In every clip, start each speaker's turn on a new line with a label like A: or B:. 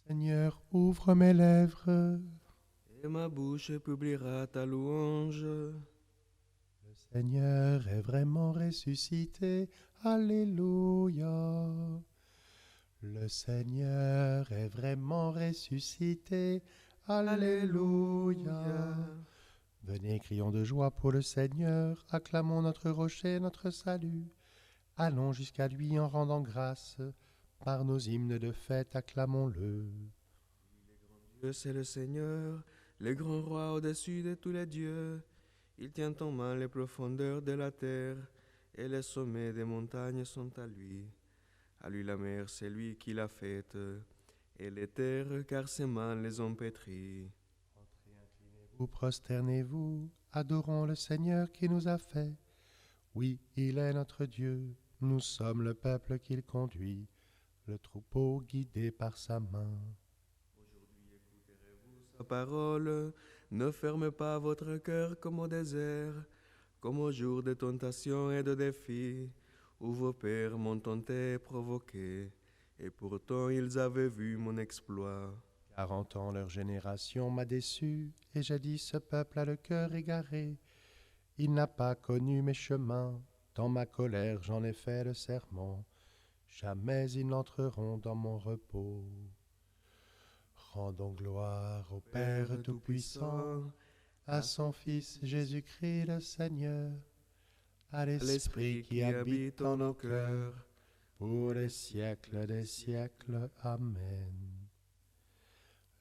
A: Seigneur, ouvre mes lèvres.
B: Et ma bouche publiera ta louange.
A: Le Seigneur est vraiment ressuscité. Alléluia. Le Seigneur est vraiment ressuscité. Alléluia. Venez, crions de joie pour le Seigneur. Acclamons notre rocher, notre salut. Allons jusqu'à lui en rendant grâce. Par nos hymnes de fête, acclamons-le.
B: Dieu, c'est le Seigneur, le grand roi au-dessus de tous les dieux. Il tient en main les profondeurs de la terre, et les sommets des montagnes sont à lui. À lui la mer, c'est lui qui l'a faite, et les terres, car ses mains les ont pétries.
A: Vous prosternez-vous, adorons le Seigneur qui nous a fait. Oui, il est notre Dieu, nous sommes le peuple qu'il conduit, le troupeau guidé par sa main.
B: Sa parole, ne fermez pas votre cœur comme au désert, comme au jour de tentation et de défi, où vos pères m'ont tenté et provoqué, et pourtant ils avaient vu mon exploit.
A: 40 ans leur génération m'a déçu, et j'ai dit ce peuple a le cœur égaré. Il n'a pas connu mes chemins, dans ma colère j'en ai fait le serment. Jamais ils n'entreront dans mon repos. Rendons gloire au Père Tout-Puissant, à son Fils Jésus-Christ le Seigneur, à l'Esprit qui habite en nos cœurs, pour les siècles des siècles. Amen.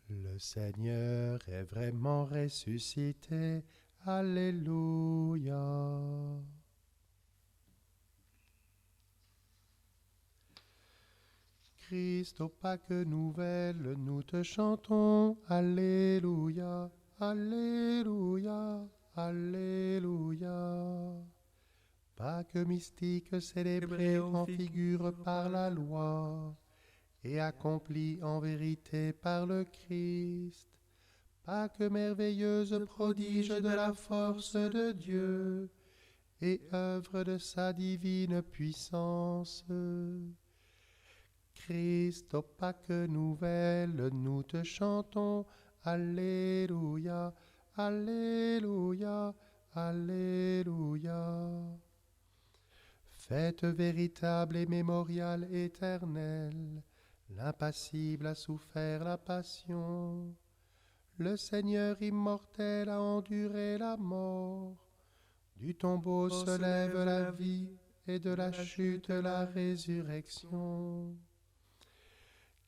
A: Le Seigneur est vraiment ressuscité. Alléluia. Christ, aux Pâques nouvelles, nous te chantons. Alléluia, Alléluia, Alléluia. Pâques mystiques célébrées en figure par la loi et accomplies en vérité par le Christ. Pâques merveilleuse, prodige de la force de Dieu et œuvre de sa divine puissance. Christ, aux Pâques nouvelles, nous te chantons. Alléluia, Alléluia, Alléluia. Fête véritable et mémoriale éternelle, l'impassible a souffert la passion. Le Seigneur immortel a enduré la mort. Du tombeau se lève la vie et de la chute la résurrection.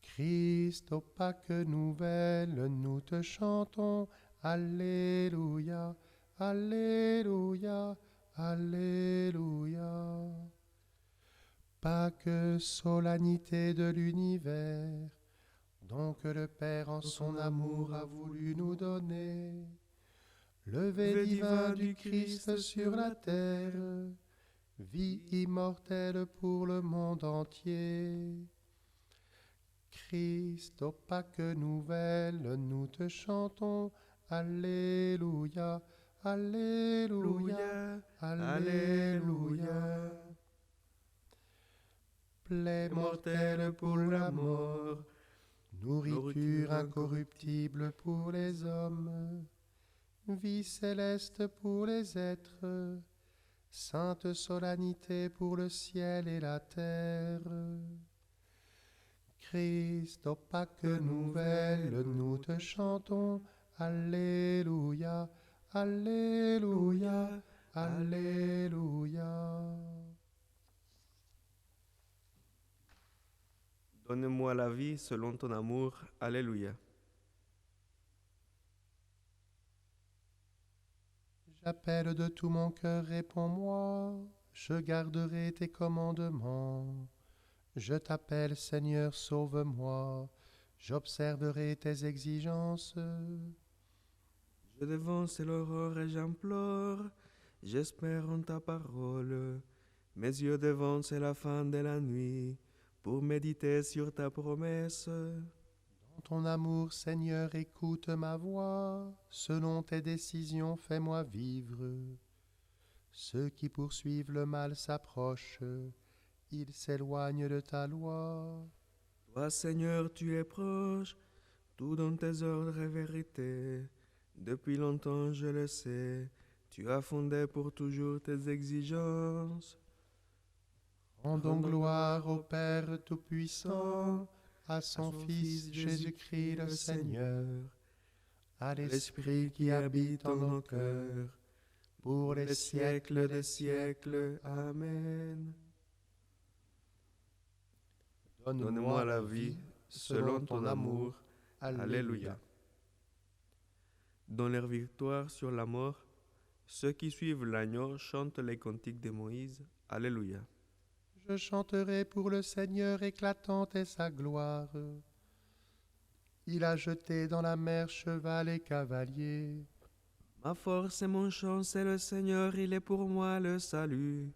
A: Christ, aux Pâques nouvelles, nous te chantons. Alléluia, Alléluia, Alléluia. Pâques, solennité de l'univers, donc le Père en son amour a voulu nous donner. Levé divin du Christ sur la terre, vie immortelle pour le monde entier. Christ, aux Pâques nouvelles, nous te chantons. Alléluia, Alléluia, Alléluia. Plaie mortelle pour la mort, nourriture incorruptible pour les hommes, vie céleste pour les êtres, sainte solennité pour le ciel et la terre. Christ, aux Pâques nouvelles, nous te chantons. Alléluia, Alléluia, Alléluia.
B: Donne-moi la vie selon ton amour. Alléluia.
A: J'appelle de tout mon cœur, réponds-moi. Je garderai tes commandements. Je t'appelle, Seigneur, sauve-moi. J'observerai tes exigences.
B: Je devance l'aurore et j'implore. J'espère en ta parole. Mes yeux devancent la fin de la nuit pour méditer sur ta promesse.
A: Dans ton amour, Seigneur, écoute ma voix. Selon tes décisions, fais-moi vivre. Ceux qui poursuivent le mal s'approchent. Ils s'éloignent de ta loi.
B: Toi, Seigneur, tu es proche. Tout dans tes ordres est vérité. Depuis longtemps, je le sais. Tu as fondé pour toujours tes exigences.
A: Rendons gloire au Père Tout-Puissant, à son Fils Jésus-Christ le Seigneur, à l'Esprit qui habite en nos cœurs, pour les siècles des siècles. Amen.
B: Donne-moi la vie selon ton amour. Alléluia. Dans leur victoire sur la mort, ceux qui suivent l'agneau chantent les cantiques de Moïse. Alléluia.
A: Je chanterai pour le Seigneur, éclatante est sa gloire. Il a jeté dans la mer cheval et cavalier.
B: Ma force et mon chant, c'est le Seigneur, il est pour moi le salut.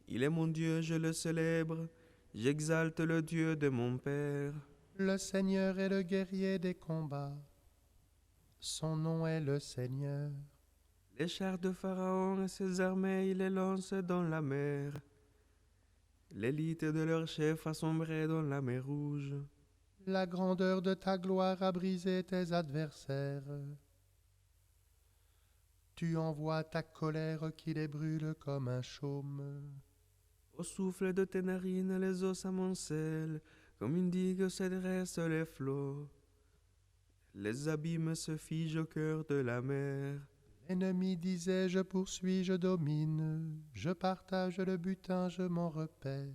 B: Il est mon Dieu, je le célèbre, j'exalte le Dieu de mon Père.
A: Le Seigneur est le guerrier des combats. Son nom est le Seigneur.
B: Les chars de Pharaon et ses armées, il les lance dans la mer. L'élite de leur chef a sombré dans la mer Rouge.
A: La grandeur de ta gloire a brisé tes adversaires. Tu envoies ta colère qui les brûle comme un chaume.
B: Au souffle de tes narines, les eaux s'amoncellent, comme une digue se dressent les flots. Les abîmes se figent au cœur de la mer.
A: L'ennemi disait, je poursuis, je domine, je partage le butin, je m'en repais.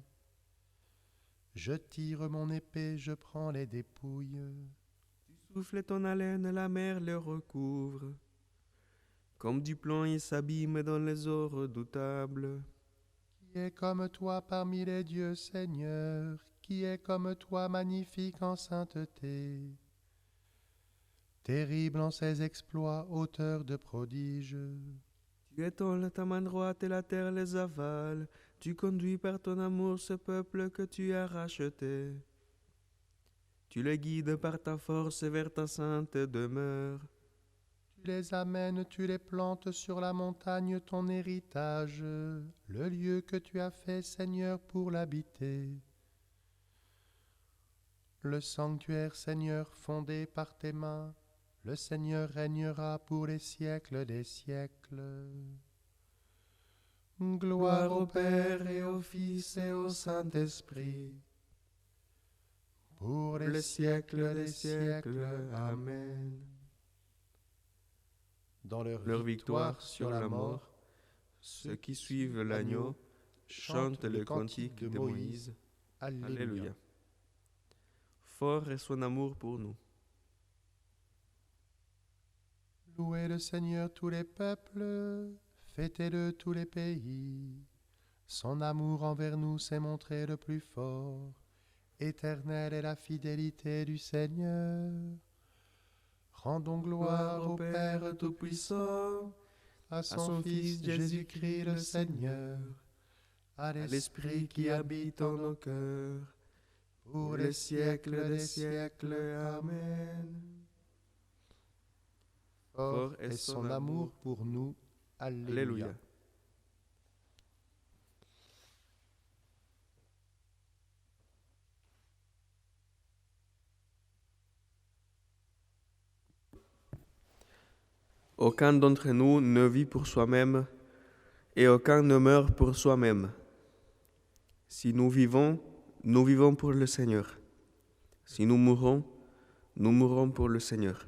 A: Je tire mon épée, je prends les dépouilles.
B: Tu souffles ton haleine, la mer les recouvre. Comme du plomb, ils s'abîment dans les eaux redoutables.
A: Qui est comme toi parmi les dieux, Seigneur? Qui est comme toi magnifique en sainteté? Terrible en ses exploits, auteur de prodiges.
B: Tu étends ta main droite et la terre les avale. Tu conduis par ton amour ce peuple que tu as racheté. Tu les guides par ta force vers ta sainte demeure.
A: Tu les amènes, tu les plantes sur la montagne, ton héritage, le lieu que tu as fait, Seigneur, pour l'habiter. Le sanctuaire, Seigneur, fondé par tes mains, le Seigneur régnera pour les siècles des siècles. Gloire au Père et au Fils et au Saint-Esprit, pour les siècles des siècles. Amen. Dans leur victoire sur la mort,
B: ceux qui suivent l'agneau chantent le cantique de Moïse. Alléluia. Fort est son amour pour nous.
A: Louez le Seigneur tous les peuples, fêtez-le tous les pays. Son amour envers nous s'est montré le plus fort. Éternelle est la fidélité du Seigneur. Rendons gloire au Père Tout-Puissant, à son Fils Jésus-Christ le Seigneur, à l'Esprit qui habite en nos cœurs, pour les siècles des siècles. Amen. Fort est son amour pour nous. Alléluia.
B: Aucun d'entre nous ne vit pour soi-même et aucun ne meurt pour soi-même. Si nous vivons pour le Seigneur. Si nous mourons pour le Seigneur.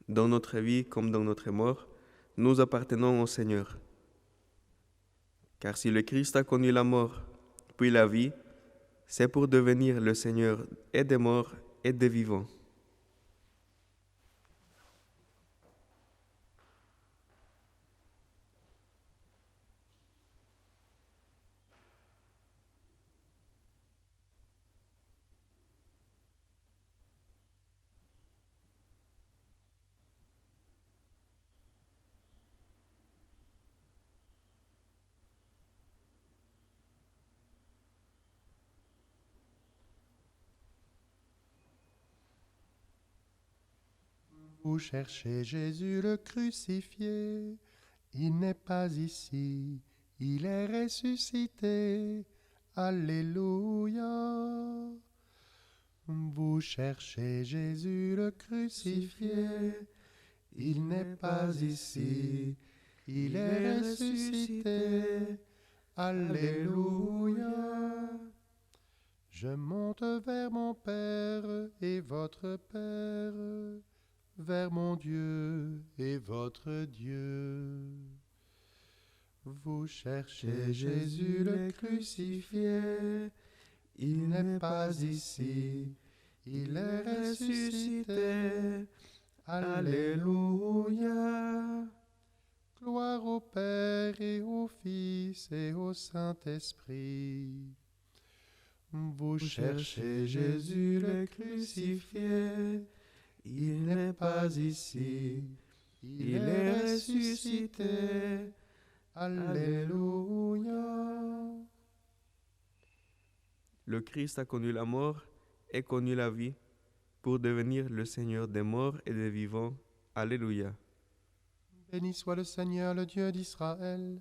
B: Dans notre vie comme dans notre mort, nous appartenons au Seigneur. Car si le Christ a connu la mort, puis la vie, c'est pour devenir le Seigneur et des morts et des vivants.
A: Vous cherchez Jésus le crucifié, il n'est pas ici, il est ressuscité. Alléluia. Vous cherchez Jésus le crucifié, il n'est pas ici, il est ressuscité. Alléluia. Je monte vers mon Père et votre Père, vers mon Dieu et votre Dieu. Vous cherchez Jésus le crucifié, il n'est pas ici, il est ressuscité. Alléluia. Gloire au Père et au Fils et au Saint-Esprit. Vous cherchez Jésus le crucifié, il n'est pas ici, il est ressuscité. Alléluia.
B: Le Christ a connu la mort et connu la vie pour devenir le Seigneur des morts et des vivants. Alléluia.
A: Béni soit le Seigneur, le Dieu d'Israël,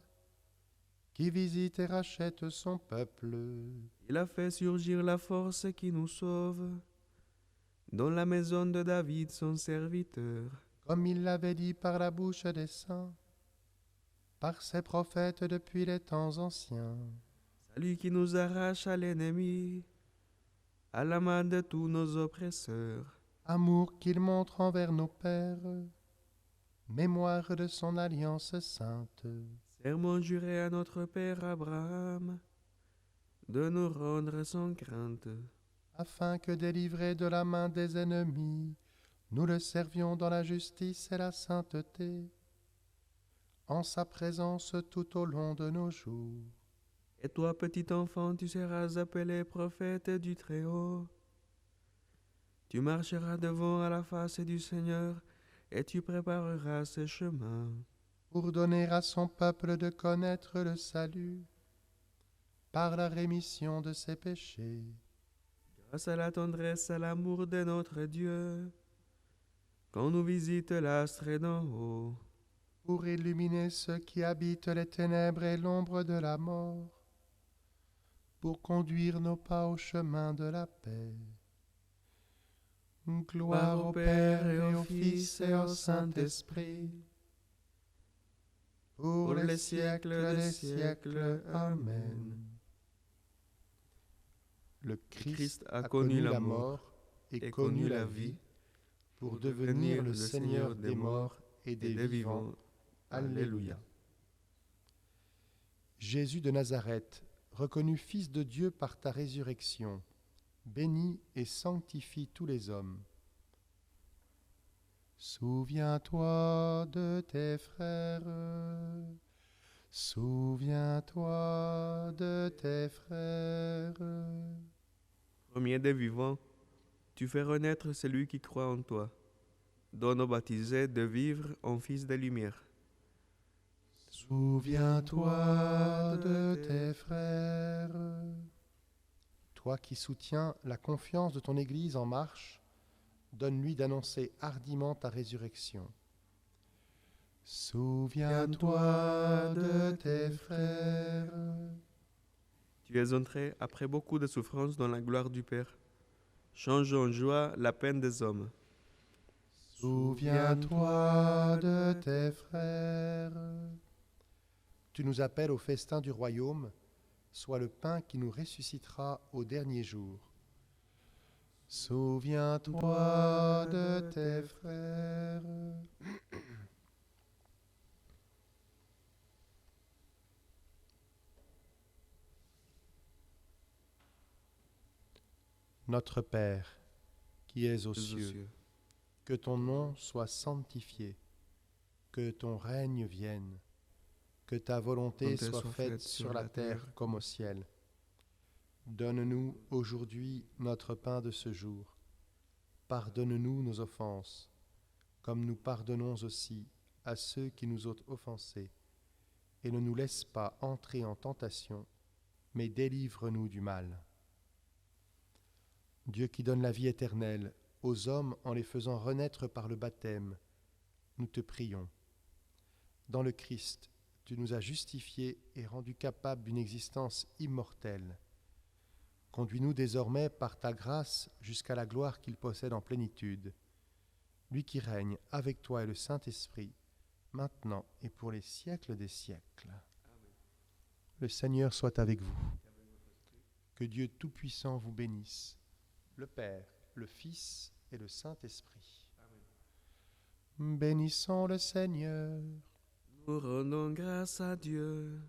A: qui visite et rachète son peuple.
B: Il a fait surgir la force qui nous sauve dans la maison de David, son serviteur.
A: Comme il l'avait dit par la bouche des saints, par ses prophètes depuis les temps anciens.
B: Celui qui nous arrache à l'ennemi, à la main de tous nos oppresseurs.
A: Amour qu'il montre envers nos pères, mémoire de son alliance sainte.
B: Serment juré à notre père Abraham, de nous rendre sans crainte.
A: Afin que, délivrés de la main des ennemis, nous le servions dans la justice et la sainteté, en sa présence tout au long de nos jours.
B: Et toi, petit enfant, tu seras appelé prophète du Très-Haut. Tu marcheras devant à la face du Seigneur, et tu prépareras ses chemins.
A: Pour donner à son peuple de connaître le salut, par la rémission de ses péchés.
B: Grâce à la tendresse et à l'amour de notre Dieu, quand nous visite l'astre d'en haut.
A: Pour illuminer ceux qui habitent les ténèbres et l'ombre de la mort, pour conduire nos pas au chemin de la paix. Gloire au Père et au Fils et au Saint-Esprit, pour les siècles des siècles. Amen. Le Christ a connu la mort et connu la vie, pour devenir le Seigneur des morts et des vivants. Alléluia. Jésus de Nazareth, reconnu Fils de Dieu par ta résurrection, bénis et sanctifie tous les hommes. Souviens-toi de tes frères, souviens-toi de tes frères.
B: Premier des vivants, tu fais renaître celui qui croit en toi. Donne aux baptisés de vivre en fils de lumière.
A: Souviens-toi de tes frères. Toi qui soutiens la confiance de ton Église en marche, donne-lui d'annoncer hardiment ta résurrection. Souviens-toi de tes frères.
B: Tu es entré après beaucoup de souffrances dans la gloire du Père. Change en joie la peine des hommes.
A: Souviens-toi de tes frères. Tu nous appelles au festin du royaume, sois le pain qui nous ressuscitera au dernier jour. Souviens-toi de tes frères. Notre Père, qui es aux cieux, que ton nom soit sanctifié, que ton règne vienne, que ta volonté soit faite sur la terre comme au ciel. Donne-nous aujourd'hui notre pain de ce jour. Pardonne-nous nos offenses, comme nous pardonnons aussi à ceux qui nous ont offensés. Et ne nous laisse pas entrer en tentation, mais délivre-nous du mal. Dieu qui donne la vie éternelle aux hommes en les faisant renaître par le baptême, nous te prions. Dans le Christ, tu nous as justifiés et rendus capables d'une existence immortelle. Conduis-nous désormais par ta grâce jusqu'à la gloire qu'il possède en plénitude. Lui qui règne avec toi et le Saint-Esprit, maintenant et pour les siècles des siècles. Le Seigneur soit avec vous. Que Dieu Tout-Puissant vous bénisse, le Père, le Fils et le Saint-Esprit. Bénissons le Seigneur.
B: Nous rendons grâce à Dieu.